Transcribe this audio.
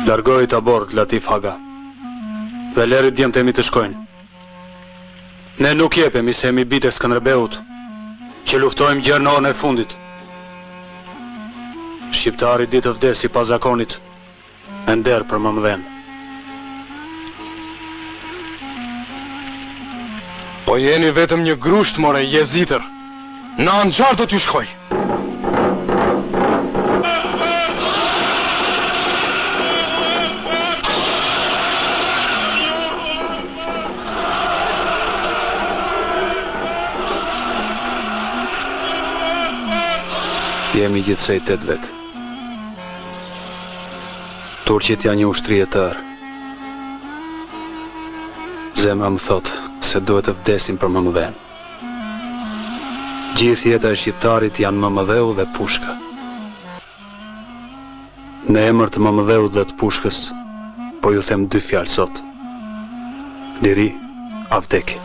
Largoj të abort, Latif Haga. Dhe lerit djemtemi të shkojnë. Ne nuk jepemi se jemi bite Skënderbeut, që luftojmë gjerë në orën e fundit. Shqiptari ditë vdesi pa zakonit, e nder për më mëdhen. Po jeni vetëm një grusht, more, jezitër. Në anxhar do t'ju shkoj. Jemi gjithsej 8 vetë. Turqit janë një ushtri e tërë. Zemra më thotë se duhet të vdesim për më mëdhen. Gjithë jeta e shqiptarit janë më mëdheu dhe pushka. Në emër të më mëdheut dhe të pushkës, po ju them 2 fjalë sot. Liri, a vdekje.